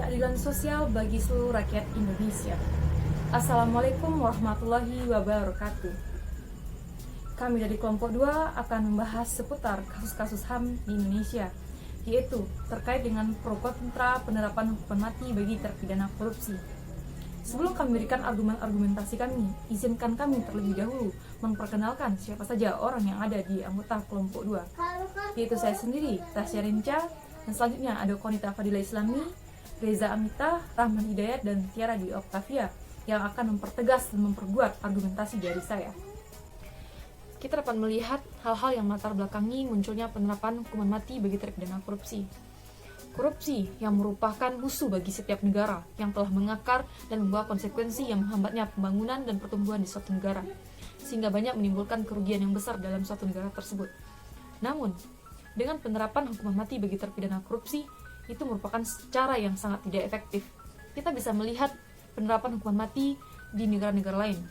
keadilan sosial bagi seluruh rakyat Indonesia. Assalamualaikum warahmatullahi wabarakatuh. Kami dari kelompok 2 akan membahas seputar kasus-kasus HAM di Indonesia, yaitu terkait dengan pro kontra penerapan hukuman mati bagi terpidana korupsi. Sebelum kami berikan argumentasi kami, izinkan kami terlebih dahulu memperkenalkan siapa saja orang yang ada di anggota kelompok 2, yaitu saya sendiri, Tasya Renca, dan selanjutnya ada Konita Fadila Islami, Reza Amita, Rahman Hidayat, dan Tiara Dwi Oktavia yang akan mempertegas dan memperkuat argumentasi dari saya. Kita dapat melihat hal-hal yang melatar belakangi munculnya penerapan hukuman mati bagi terpidana korupsi. Korupsi yang merupakan musuh bagi setiap negara yang telah mengakar dan membawa konsekuensi yang menghambatnya pembangunan dan pertumbuhan di suatu negara, sehingga banyak menimbulkan kerugian yang besar dalam suatu negara tersebut. Namun, dengan penerapan hukuman mati bagi terpidana korupsi, itu merupakan cara yang sangat tidak efektif. Kita bisa melihat penerapan hukuman mati di negara-negara lain.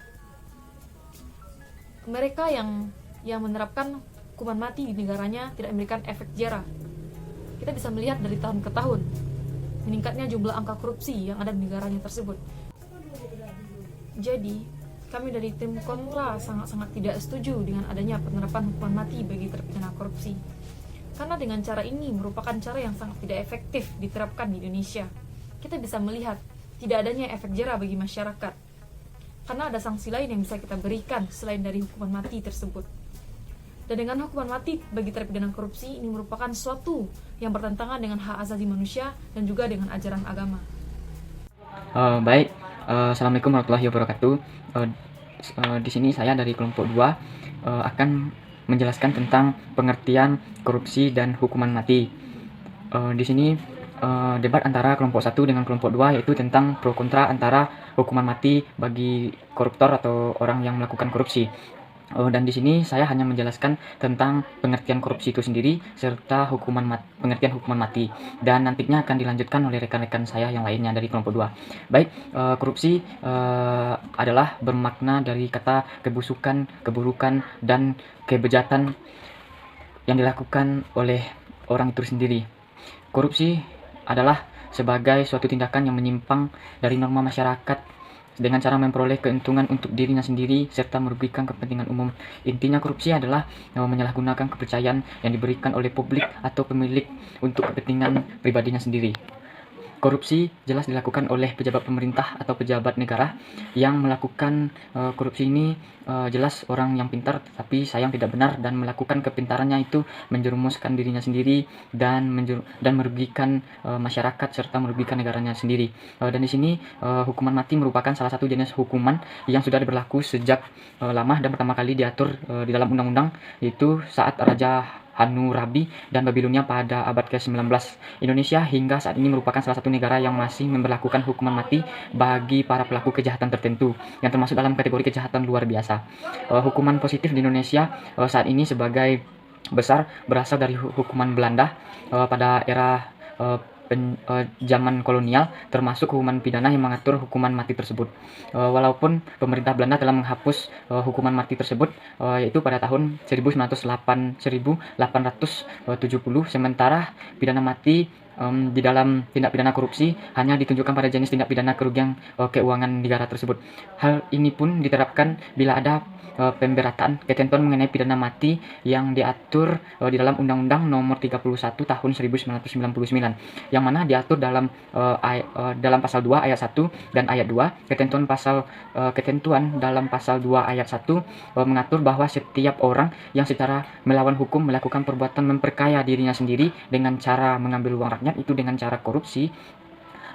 Mereka yang menerapkan hukuman mati di negaranya tidak memberikan efek jera. Kita bisa melihat dari tahun ke tahun meningkatnya jumlah angka korupsi yang ada di negaranya tersebut. Jadi, kami dari tim kontra sangat-sangat tidak setuju dengan adanya penerapan hukuman mati bagi terpidana korupsi. Karena dengan cara ini merupakan cara yang sangat tidak efektif diterapkan di Indonesia. Kita bisa melihat tidak adanya efek jera bagi masyarakat. Karena ada sanksi lain yang bisa kita berikan selain dari hukuman mati tersebut. Dan dengan hukuman mati bagi terpidana korupsi ini merupakan suatu yang bertentangan dengan hak asasi manusia dan juga dengan ajaran agama. Baik, Assalamualaikum warahmatullahi wabarakatuh. Di sini saya dari kelompok 2 akan menjelaskan tentang pengertian korupsi dan hukuman mati. Di sini debat antara kelompok 1 dengan kelompok 2 yaitu tentang pro kontra antara hukuman mati bagi koruptor atau orang yang melakukan korupsi. Dan di sini saya hanya menjelaskan tentang pengertian korupsi itu sendiri serta pengertian hukuman mati, dan nantinya akan dilanjutkan oleh rekan-rekan saya yang lainnya dari kelompok 2. Baik, korupsi adalah bermakna dari kata kebusukan, keburukan, dan kebejatan yang dilakukan oleh orang itu sendiri. Korupsi adalah sebagai suatu tindakan yang menyimpang dari norma masyarakat dengan cara memperoleh keuntungan untuk dirinya sendiri serta merugikan kepentingan umum. Intinya korupsi adalah menyalahgunakan kepercayaan yang diberikan oleh publik atau pemilik untuk kepentingan pribadinya sendiri. Korupsi jelas dilakukan oleh pejabat pemerintah atau pejabat negara. Yang melakukan korupsi ini jelas orang yang pintar tapi sayang tidak benar, dan melakukan kepintarannya itu menjerumuskan dirinya sendiri dan merugikan masyarakat serta merugikan negaranya sendiri. Dan di sini hukuman mati merupakan salah satu jenis hukuman yang sudah berlaku sejak lama dan pertama kali diatur di dalam undang-undang, yaitu saat Raja Hammurabi dan Babilonia pada abad ke-19. Indonesia hingga saat ini merupakan salah satu negara yang masih memberlakukan hukuman mati bagi para pelaku kejahatan tertentu yang termasuk dalam kategori kejahatan luar biasa. Hukuman positif di Indonesia saat ini sebagai besar berasal dari hukuman Belanda pada era zaman kolonial, termasuk hukuman pidana yang mengatur hukuman mati tersebut. Walaupun pemerintah Belanda telah menghapus hukuman mati tersebut yaitu pada tahun 1870, sementara pidana mati di dalam tindak pidana korupsi hanya ditunjukkan pada jenis tindak pidana kerugian keuangan negara tersebut. Hal ini pun diterapkan bila ada pemberataan ketentuan mengenai pidana mati yang diatur di dalam Undang-Undang Nomor 31 Tahun 1999, yang mana diatur dalam pasal 2 ayat 1 dan ayat 2. Ketentuan dalam pasal 2 ayat 1 mengatur bahwa setiap orang yang secara melawan hukum melakukan perbuatan memperkaya dirinya sendiri dengan cara mengambil uang rakyat, itu dengan cara korupsi,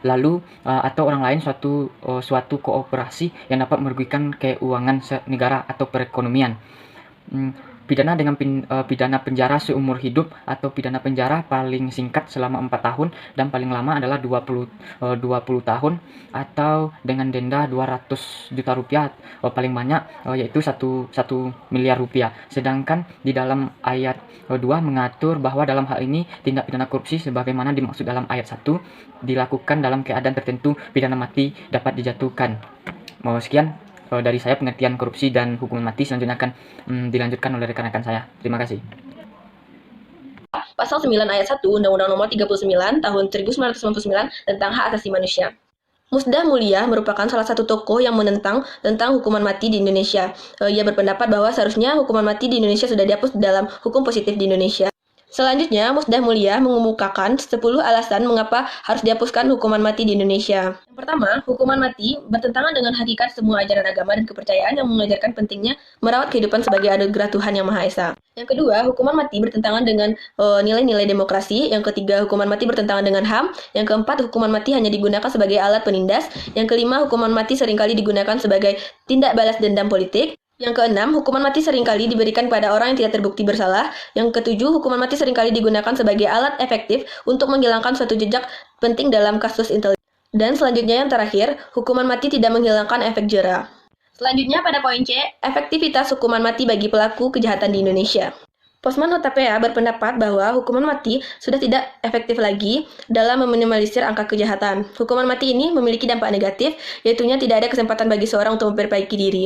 lalu atau orang lain suatu kooperasi yang dapat merugikan keuangan negara atau perekonomian. Pidana dengan pidana penjara seumur hidup atau pidana penjara paling singkat selama 4 tahun dan paling lama adalah 20 tahun, atau dengan denda 200 juta rupiah paling banyak yaitu 1 miliar rupiah. Sedangkan di dalam ayat 2 mengatur bahwa dalam hal ini tindak pidana korupsi sebagaimana dimaksud dalam ayat 1 dilakukan dalam keadaan tertentu, pidana mati dapat dijatuhkan. Sekian dari saya pengertian korupsi dan hukuman mati. Selanjutnya akan dilanjutkan oleh rekan-rekan saya. Terima kasih. Pasal 9 ayat 1 Undang-Undang Nomor 39 Tahun 1999 tentang Hak Asasi Manusia. Musdah Mulia merupakan salah satu tokoh yang menentang tentang hukuman mati di Indonesia. Ia berpendapat bahwa seharusnya hukuman mati di Indonesia sudah dihapus dalam hukum positif di Indonesia. Selanjutnya, Musdah Mulia mengemukakan 10 alasan mengapa harus dihapuskan hukuman mati di Indonesia. Yang pertama, hukuman mati bertentangan dengan hakikat semua ajaran agama dan kepercayaan yang mengajarkan pentingnya merawat kehidupan sebagai anugerah Tuhan Yang Maha Esa. Yang kedua, hukuman mati bertentangan dengan nilai-nilai demokrasi. Yang ketiga, hukuman mati bertentangan dengan HAM. Yang keempat, hukuman mati hanya digunakan sebagai alat penindas. Yang kelima, hukuman mati seringkali digunakan sebagai tindak balas dendam politik. Yang keenam, hukuman mati seringkali diberikan pada orang yang tidak terbukti bersalah. Yang ketujuh, hukuman mati seringkali digunakan sebagai alat efektif untuk menghilangkan suatu jejak penting dalam kasus intelijen. Dan selanjutnya yang terakhir, hukuman mati tidak menghilangkan efek jera. Selanjutnya pada poin C, efektivitas hukuman mati bagi pelaku kejahatan di Indonesia. Posman Hutapea berpendapat bahwa hukuman mati sudah tidak efektif lagi dalam meminimalisir angka kejahatan. Hukuman mati ini memiliki dampak negatif, yaitunya tidak ada kesempatan bagi seorang untuk memperbaiki diri.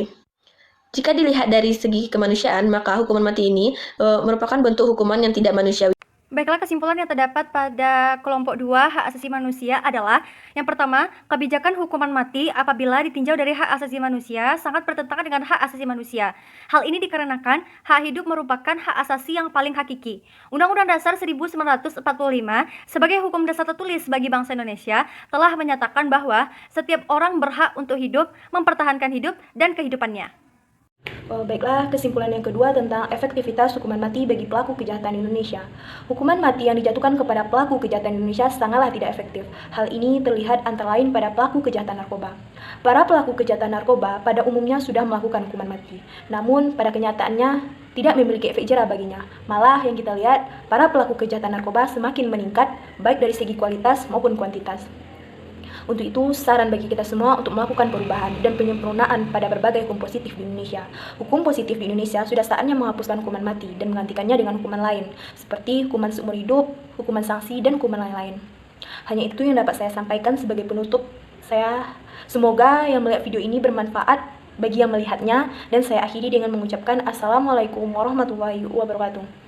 Jika dilihat dari segi kemanusiaan, maka hukuman mati ini merupakan bentuk hukuman yang tidak manusiawi. Baiklah, kesimpulan yang terdapat pada kelompok 2 hak asasi manusia adalah yang pertama, kebijakan hukuman mati apabila ditinjau dari hak asasi manusia sangat bertentangan dengan hak asasi manusia. Hal ini dikarenakan hak hidup merupakan hak asasi yang paling hakiki. Undang-Undang Dasar 1945 sebagai hukum dasar tertulis bagi bangsa Indonesia telah menyatakan bahwa setiap orang berhak untuk hidup, mempertahankan hidup dan kehidupannya. Baiklah, kesimpulan yang kedua tentang efektivitas hukuman mati bagi pelaku kejahatan Indonesia. Hukuman mati yang dijatuhkan kepada pelaku kejahatan Indonesia sangatlah tidak efektif. Hal ini terlihat antara lain pada pelaku kejahatan narkoba. Para pelaku kejahatan narkoba pada umumnya sudah melakukan hukuman mati. Namun, pada kenyataannya tidak memiliki efek jera baginya. Malah yang kita lihat, para pelaku kejahatan narkoba semakin meningkat baik dari segi kualitas maupun kuantitas. Untuk itu, saran bagi kita semua untuk melakukan perubahan dan penyempurnaan pada berbagai hukum positif di Indonesia. Hukum positif di Indonesia sudah saatnya menghapuskan hukuman mati dan menggantikannya dengan hukuman lain, seperti hukuman seumur hidup, hukuman sanksi, dan hukuman lain-lain. Hanya itu yang dapat saya sampaikan sebagai penutup. Semoga yang melihat video ini bermanfaat bagi yang melihatnya, dan saya akhiri dengan mengucapkan Assalamualaikum warahmatullahi wabarakatuh.